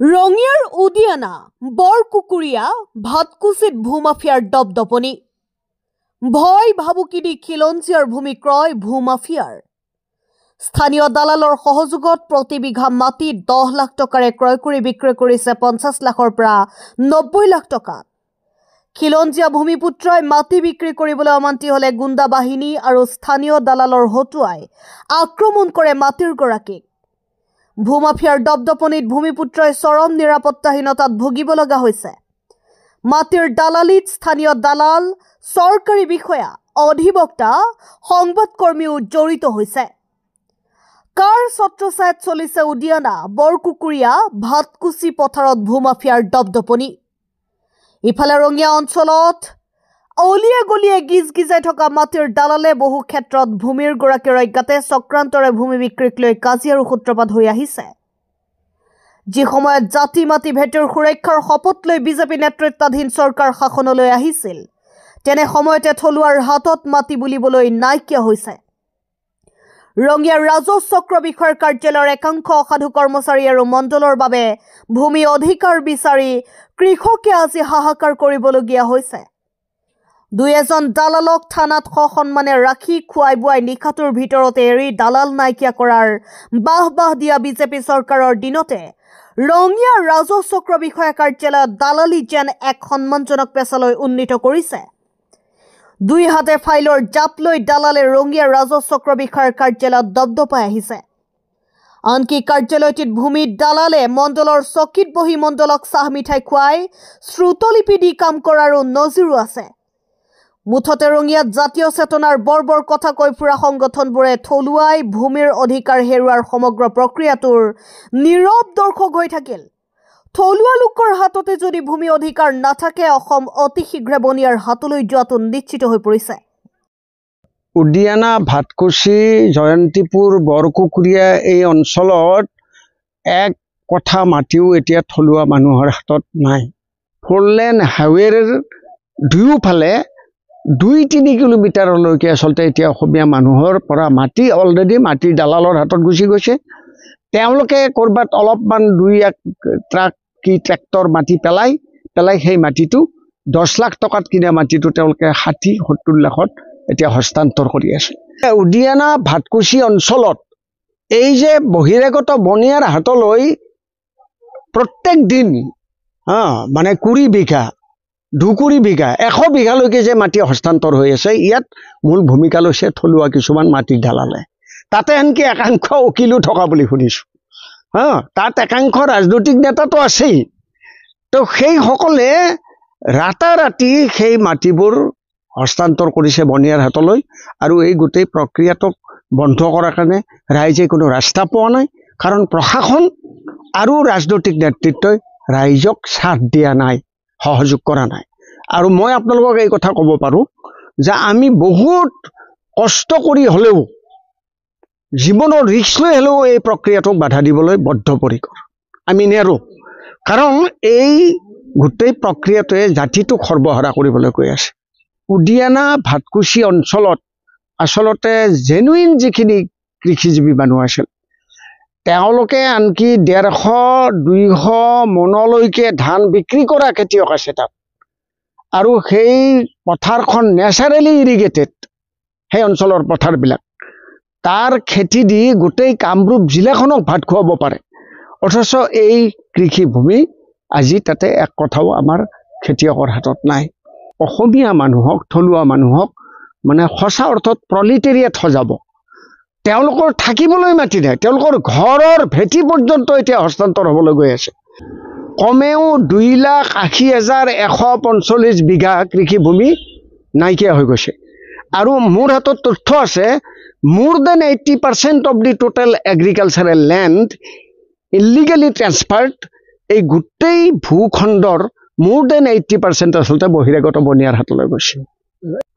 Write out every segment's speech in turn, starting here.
ৰঙিয়াৰ উদিয়ানা বৰকুকুৰীয়া ভাতকুচিত ভূমাফিয়াৰ দপদপনি ভয় ভাবুকি দি খিলঞ্জীয়াৰ ভূমি ক্ৰয় ভূমাফিয়াৰ স্থানীয় দালালৰ সহযোগত প্ৰতি বিঘা মাটি 10 লাখ টকাৰে ক্ৰয় কৰি বিক্ৰয় কৰিছে 50 লাখৰ পৰা 90 লাখ টকা খিলঞ্জীয়া ভূমিপুত্ৰই মাটি বিক্ৰী কৰিবলৈ অমান্তি হলে গুণ্ডা বাহিনী আৰু স্থানীয় দালালৰ হতুৱাই আক্ৰমণ কৰে মাটিৰ গৰাকীক ভূমাফিয়াৰ দপদপনিত ভূমিপুত্ৰই চৰম নিৰাপত্তাহীনতাত ভুগিব লগা হৈছে মাটিৰ দালালিত স্থানীয় দালাল চৰকাৰী বিষয়া অধিবক্তা সংবাদকৰ্মীও জড়িত হৈছে কাৰ ছত্ৰছায়াত চলিছে উদিয়ানা বৰকুকুৰীয়া ভাতকুচি পথাৰত ভূমাফিয়াৰ দপদপনি ইফালে ৰঙিয়া অঞ্চলত অলিয়ে গলিয়ে গিজগিজাই থকা মাটিৰ দালালে বহু ক্ষেত্ৰত ভূমিৰ গৰাকীৰ অজ্ঞাতে চক্ৰান্তৰে ভূমি বিক্ৰীক লৈ কাজিয়াৰ সূত্ৰপাত হৈ আহিছে যি সময়ত জাতি মাটি ভেটিৰ সুৰক্ষাৰ শপত লৈ বিজেপি নেতৃত্বাধীন চৰকাৰ শাসনলৈ আহিছিল তেনে সময়তে থলুৱাৰ হাতত মাটি বুলিবলৈ নাইকিয়া হৈছে ৰঙিয়াৰ ৰাজহ চক্ৰ বিষয়াৰ কাৰ্যালয়ৰ একাংশ অসাধু কৰ্মচাৰী আৰু মণ্ডলৰ বাবে ভূমি অধিকাৰ বিচাৰি কৃষকে আজি হাহাকাৰ কৰিবলগীয়া হৈছে দুই এজন দালালক থানাত সন্মানে ৰাখি খুৱাই বুৱাই নিখাটোৰ ভিতৰতে এৰি দালাল নাইকিয়া কৰাৰ বাহ দিয়া বিজেপি চৰকাৰৰ দিনতে ৰঙিয়া ৰাজহ চক্ৰ বিষয়া কাৰ্যালয়ত দালালি যেন এক সন্মানজনক পেছালৈ উন্নীত কৰিছে দুই হাতে ফাইলৰ জাপ লৈ দালালে ৰঙিয়া ৰাজহ চক্ৰ বিষয়াৰ কাৰ্যালয়ত দপদপাই আহিছে আনকি কাৰ্যালয়টিত ভূমি দালালে মণ্ডলৰ চকীত বহি মণ্ডলক চাহ মিঠাই খুৱাই শ্ৰুতলিপি দি কাম কৰাৰো নজিৰো আছে মুঠতে ৰঙিয়াত জাতীয় চেতনাৰ বৰবৰ কথা কৈ ফুৰা সংগঠনবোৰে থলুৱাই ভূমিৰ অধিকাৰ হেৰুৱাৰ সমগ্ৰ প্ৰক্ৰিয়াটোৰ নীৰৱ দৰ্শক হৈ থাকিল থলুৱা লোকৰ হাততে যদি ভূমি অধিকাৰ নাথাকে অসম অতি শীঘ্ৰে বনিয়াৰ হাতলৈ যোৱাটো নিশ্চিত হৈ পৰিছে উদিয়ানা ভাতকুচি জয়ন্তীপুৰ বৰকুকুৰীয়া এই অঞ্চলত এক কথা মাটিও এতিয়া থলুৱা মানুহৰ হাতত নাই ফ'ৰলেন হাইৱেৰ দুয়োফালে 2-3 কিলোমিটাৰলৈকে আচলতে এতিয়া অসমীয়া মানুহৰ পৰা মাটি অলৰেডি মাটিৰ দালালৰ হাতত গুচি গৈছে তেওঁলোকে কৰবাত অলপমান 2-1 ট্ৰাক কি ট্ৰেক্টৰ মাটি পেলাই সেই মাটিটো 10 লাখ টকাত কিনা মাটিটো তেওঁলোকে 60-70 লাখত এতিয়া হস্তান্তৰ কৰি আছে উদিয়ানা ভাতকুচি অঞ্চলত এই যে বহিৰাগত বনিয়াৰ হাতলৈ প্ৰত্যেক দিন মানে 20 বিঘা 2 বিঘা 100 বিঘালৈকে যে মাটি হস্তান্তৰ হৈ আছে ইয়াত মূল ভূমিকা লৈছে থলুৱা কিছুমান মাটিৰ দালালে তাতে আনকি একাংশ উকিলো থকা বুলি শুনিছো তাত একাংশ ৰাজনৈতিক নেতাটো আছেই তো সেইসকলে ৰাতাৰাতি সেই মাটিবোৰ হস্তান্তৰ কৰিছে বনিয়াৰ হাতলৈ আৰু এই গোটেই প্ৰক্ৰিয়াটোক বন্ধ কৰাৰ কাৰণে ৰাইজে কোনো ৰাস্তা পোৱা নাই কাৰণ প্ৰশাসন আৰু ৰাজনৈতিক নেতৃত্বই ৰাইজক সাথ দিয়া নাই সহযোগ কৰা নাই আৰু মই আপোনালোকক এই কথা ক'ব পাৰোঁ যে আমি বহুত কষ্ট কৰি হ'লেও জীৱনৰ ৰিস্ক লৈ হ'লেও এই প্ৰক্ৰিয়াটোক বাধা দিবলৈ বদ্ধপৰিকৰ আমি নেৰো কাৰণ এই গোটেই প্ৰক্ৰিয়াটোৱে জাতিটোক সৰ্বহাৰা কৰিবলৈ গৈ আছে উদিয়ানা ভাতকুচি অঞ্চলত আচলতে জেনুইন যিখিনি কৃষিজীৱী মানুহ আছিল তেওঁলোকে আনকি 150-200 মনলৈকে ধান বিক্ৰী কৰা খেতিয়ক আছে তাত আৰু সেই পথাৰখন নেচাৰেলি ইৰিগেটেড সেই অঞ্চলৰ পথাৰবিলাক তাৰ খেতি দি গোটেই কামৰূপ জিলাখনক ভাত খুৱাব পাৰে অথচ এই কৃষিভূমি আজি তাতে এক কথাও আমাৰ খেতিয়কৰ হাতত নাই অসমীয়া মানুহক থলুৱা মানুহক মানে সঁচা অৰ্থত প্ৰলিটেৰিয়েট সজাব তেওঁলোকৰ থাকিবলৈ মাটি নাই তেওঁলোকৰ ঘৰৰ ভেটি পৰ্যন্ত এতিয়া হস্তান্তৰ হ'বলৈ গৈ আছে কমেও 2,80,145 বিঘা কৃষিভূমি নাইকিয়া হৈ গৈছে আৰু মোৰ হাতত তথ্য আছে more than 80% of the total agricultural land illegally transferred এই গোটেই ভূখণ্ডৰ more than 80% আচলতে বহিৰাগত বনিয়াৰ হাতলৈ গৈছে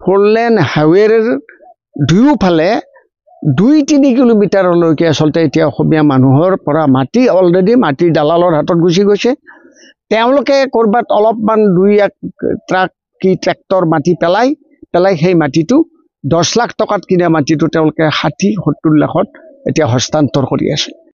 ফ'ৰলেন হাইৱেৰ দুয়োফালে 2-3 কিলোমিটাৰলৈকে আচলতে এতিয়া অসমীয়া মানুহৰ পৰা মাটি অলৰেডি মাটিৰ দালালৰ হাতত গুচি গৈছে তেওঁলোকে কৰবাত অলপমান 2-1 ট্ৰাক কি ট্ৰেক্টৰ মাটি পেলাই সেই মাটিটো 10 লাখ টকাত কিনা মাটিটো তেওঁলোকে 60-70 লাখত এতিয়া হস্তান্তৰ কৰি আছে